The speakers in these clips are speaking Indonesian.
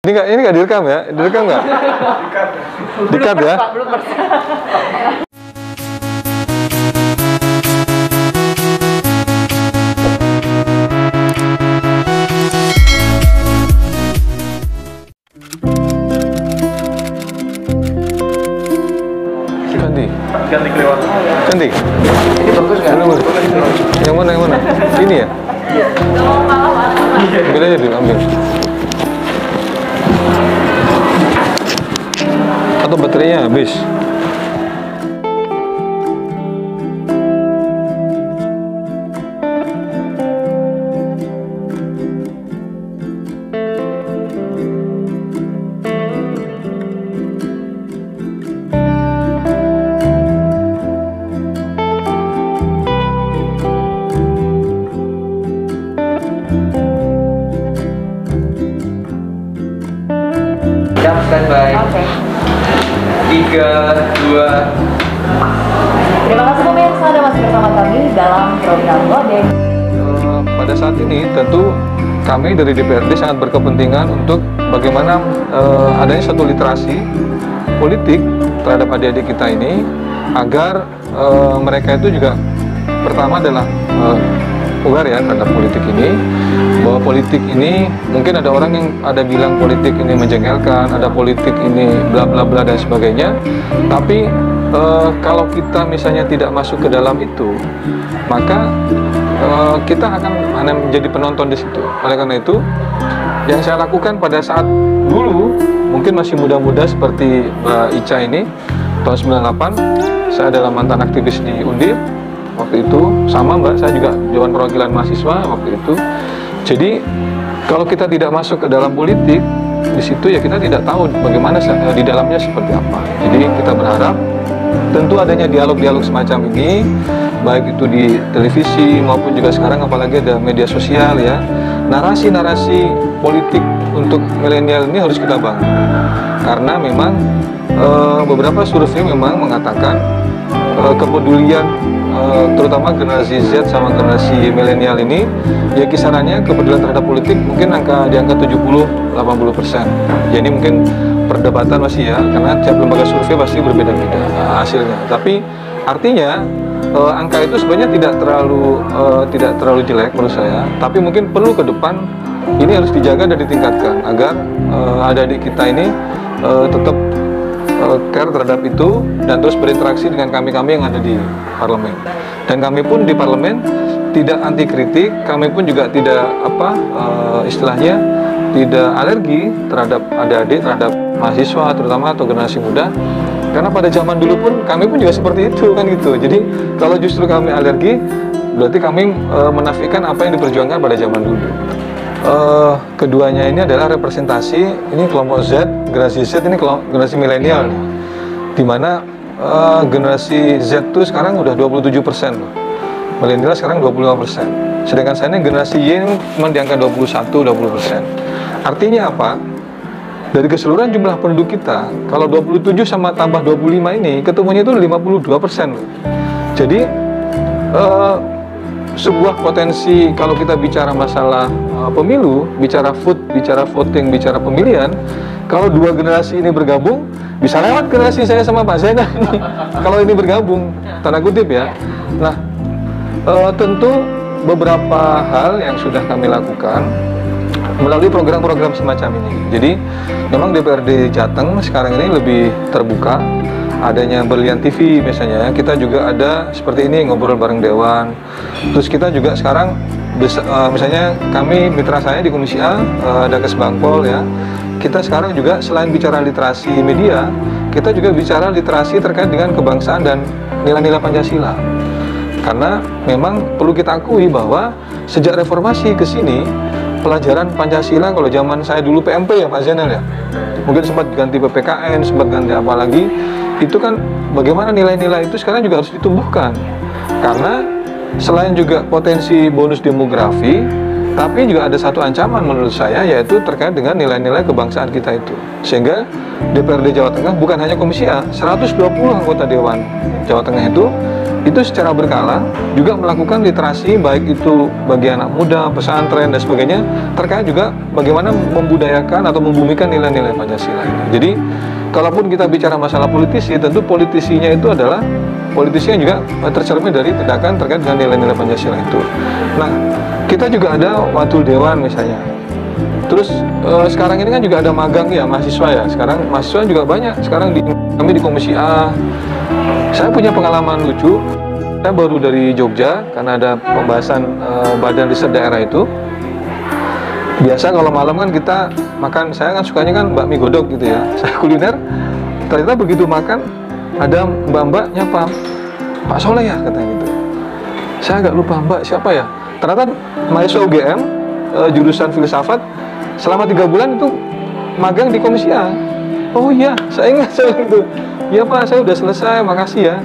Ini nggak direkam ya? Direkam nggak? Dikat ya? Belum. Ganti kelewat. Ganti. Ini bagus nggak? Yang mana? Ini ya? Iya. Ambil aja dulu, ambil. Atau baterainya habis? Standby. Oke. 3, 2. Terima kasih pemirsa sudah masih bersama kami dalam program Lodeng. Pada saat ini tentu kami dari DPRD sangat berkepentingan untuk bagaimana adanya satu literasi politik terhadap adik-adik kita ini agar mereka itu juga pertama adalah aware ya terhadap politik ini, bahwa politik ini mungkin ada orang yang ada bilang politik ini menjengkelkan, ada politik ini bla bla bla dan sebagainya, tapi kalau kita misalnya tidak masuk ke dalam itu, maka kita akan hanya menjadi penonton di situ. Oleh karena itu, yang saya lakukan pada saat dulu mungkin masih muda-muda seperti Mbak Ica ini, tahun 98 saya adalah mantan aktivis di Undip. Waktu itu sama Mbak, saya juga Dewan Perwakilan Mahasiswa waktu itu. Jadi kalau kita tidak masuk ke dalam politik di situ ya kita tidak tahu bagaimana di dalamnya seperti apa. Jadi kita berharap tentu adanya dialog-dialog semacam ini, baik itu di televisi maupun juga sekarang apalagi ada media sosial ya. Narasi-narasi politik untuk milenial ini harus kita bangun. Karena memang beberapa survei memang mengatakan kepedulian terutama generasi Z sama generasi milenial ini ya kisarannya kepedulian terhadap politik mungkin di angka 70-80%. Jadi mungkin perdebatan masih ya, karena tiap lembaga survei pasti berbeda-beda hasilnya. Tapi artinya angka itu sebenarnya tidak terlalu jelek menurut saya. Tapi mungkin perlu ke depan ini harus dijaga dan ditingkatkan agar adik-adik kita ini tetap care terhadap itu dan terus berinteraksi dengan kami-kami yang ada di parlemen. Dan kami pun di parlemen tidak anti kritik, kami pun juga tidak istilahnya tidak alergi terhadap adik-adik, terhadap mahasiswa terutama atau generasi muda. Karena pada zaman dulu pun kami pun juga seperti itu kan gitu. Jadi kalau justru kami alergi berarti kami menafikan apa yang diperjuangkan pada zaman dulu. Keduanya ini adalah representasi, ini kelompok Z, generasi Z ini generasi milenial, dimana generasi Z itu sekarang udah 27%, milenial sekarang 25%, sedangkan saya ini generasi Y ini cuma di angka 21-20%. Artinya apa? Dari keseluruhan jumlah penduduk kita, kalau 27 sama tambah 25 ini ketemunya itu 52%. Jadi sebuah potensi kalau kita bicara masalah pemilu, bicara voting, bicara pemilihan, kalau dua generasi ini bergabung, bisa lewat generasi saya sama Pak Zainal ini. Kalau ini bergabung, tanda kutip ya. Nah, tentu beberapa hal yang sudah kami lakukan melalui program-program semacam ini. Jadi, memang DPRD Jateng sekarang ini lebih terbuka. Adanya Berlian TV misalnya, kita juga ada seperti ini ngobrol bareng Dewan. Terus kita juga sekarang misalnya kami mitra saya di Komisi A, ada Kesbangpol ya. Kita sekarang juga selain bicara literasi media, kita juga bicara literasi terkait dengan kebangsaan dan nilai-nilai Pancasila. Karena memang perlu kita akui bahwa sejak reformasi ke sini, pelajaran Pancasila kalau zaman saya dulu PMP ya Pak Zainal ya, mungkin sempat ganti PPKN, sempat ganti apa lagi, itu kan bagaimana nilai-nilai itu sekarang juga harus ditumbuhkan. Karena selain juga potensi bonus demografi, tapi juga ada satu ancaman menurut saya, yaitu terkait dengan nilai-nilai kebangsaan kita itu. Sehingga DPRD Jawa Tengah bukan hanya Komisi A, 120 anggota Dewan Jawa Tengah itu itu secara berkala juga melakukan literasi, baik itu bagi anak muda, pesantren dan sebagainya, terkait juga bagaimana membudayakan atau membumikan nilai-nilai Pancasila ini. Jadi kalaupun kita bicara masalah politisi, tentu politisinya itu adalah politisi yang juga tercermin dari tindakan terkait dengan nilai-nilai Pancasila itu. Nah, kita juga ada wakil dewan misalnya. Terus sekarang ini kan juga ada magang ya mahasiswa ya. Sekarang mahasiswa juga banyak. Sekarang kami di Komisi A. Saya punya pengalaman lucu. Saya baru dari Jogja karena ada pembahasan badan riset daerah itu. Biasa kalau malam kan kita makan, saya kan sukanya kan bakmi godok gitu ya. Saya kuliner. Ternyata begitu makan ada mbak-mbak nyapa, Pak Soleh ya katanya gitu. Saya agak lupa mbak siapa ya. Ternyata mahasiswa UGM jurusan filsafat selama 3 bulan itu magang di Komisi A. Oh iya, saya ingat saya gitu. Iya Pak, saya udah selesai, makasih ya.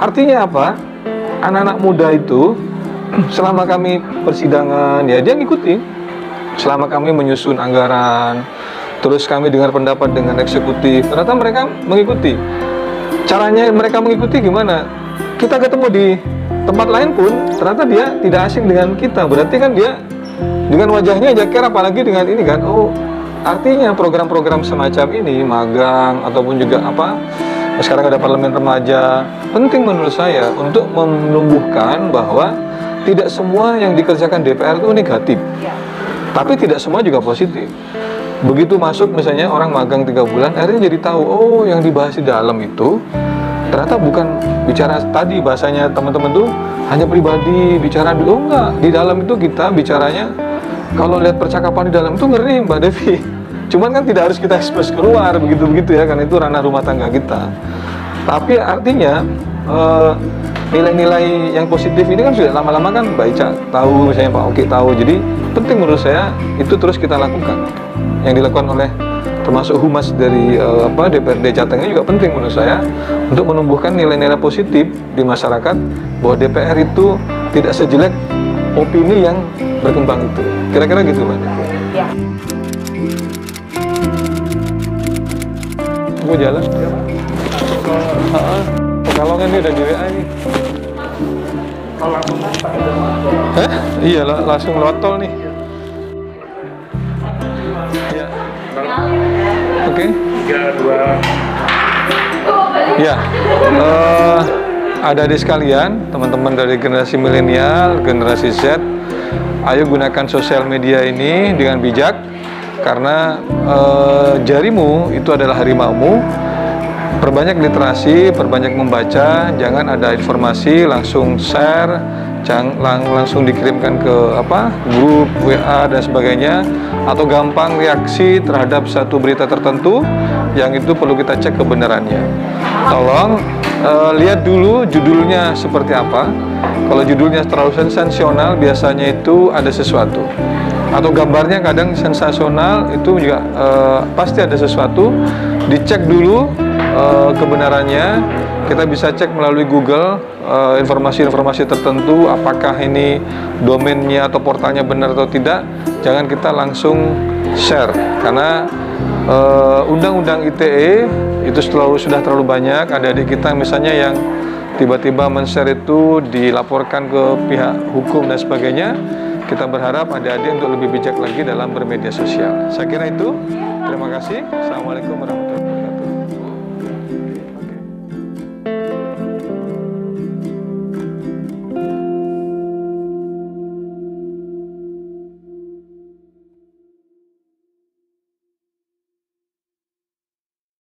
Artinya apa? Anak-anak muda itu selama kami persidangan ya dia ngikutin. Selama kami menyusun anggaran, terus kami dengar pendapat dengan eksekutif, ternyata mereka mengikuti. Caranya mereka mengikuti gimana? Kita ketemu di tempat lain pun ternyata dia tidak asing dengan kita. Berarti kan dia dengan wajahnya aja care, apalagi dengan ini kan. Oh, artinya program-program semacam ini, magang ataupun juga apa, sekarang ada parlemen remaja, penting menurut saya untuk menumbuhkan bahwa tidak semua yang dikerjakan DPR itu negatif, tapi tidak semua juga positif. Begitu masuk misalnya orang magang 3 bulan, akhirnya jadi tahu, oh yang dibahas di dalam itu ternyata bukan bicara tadi bahasanya teman-teman tuh hanya pribadi, bicara dulu, oh enggak, di dalam itu kita bicaranya, kalau lihat percakapan di dalam itu ngeri Mbak Devi. Cuman kan tidak harus kita ekspos keluar begitu-begitu ya, karena itu ranah rumah tangga kita. Tapi artinya nilai-nilai yang positif ini kan sudah lama-lama kan Mbak Ica tahu, misalnya Pak Oki tahu. Jadi penting menurut saya itu terus kita lakukan. Yang dilakukan oleh termasuk humas dari DPRD Jateng ini juga penting menurut saya untuk menumbuhkan nilai-nilai positif di masyarakat bahwa DPR itu tidak sejelek opini yang berkembang itu. Kira-kira gitu Mbak. Ya. Gue jalan. Pekalongan ini udah di WA ini. Iya lah, langsung lewat tol nih. Ya. Oke. 3, 2. Ya. Adik-adik sekalian, teman-teman dari generasi milenial, generasi Z, ayo gunakan sosial media ini dengan bijak, karena jarimu itu adalah harimaumu. Perbanyak literasi, perbanyak membaca, jangan ada informasi langsung share, jangan langsung dikirimkan ke grup WA dan sebagainya, atau gampang reaksi terhadap satu berita tertentu yang itu perlu kita cek kebenarannya. Tolong lihat dulu judulnya seperti apa. Kalau judulnya terlalu sensasional, biasanya itu ada sesuatu. Atau gambarnya kadang sensasional, itu juga pasti ada sesuatu. Dicek dulu kebenarannya. Kita bisa cek melalui Google informasi-informasi tertentu, apakah ini domainnya atau portalnya benar atau tidak. Jangan kita langsung share, karena undang-undang ITE itu sudah terlalu banyak. Adik-adik kita misalnya yang tiba-tiba men-share itu dilaporkan ke pihak hukum dan sebagainya. Kita berharap adik-adik untuk lebih bijak lagi dalam bermedia sosial. Saya kira itu. Terima kasih. Assalamualaikum warahmatullahi wabarakatuh.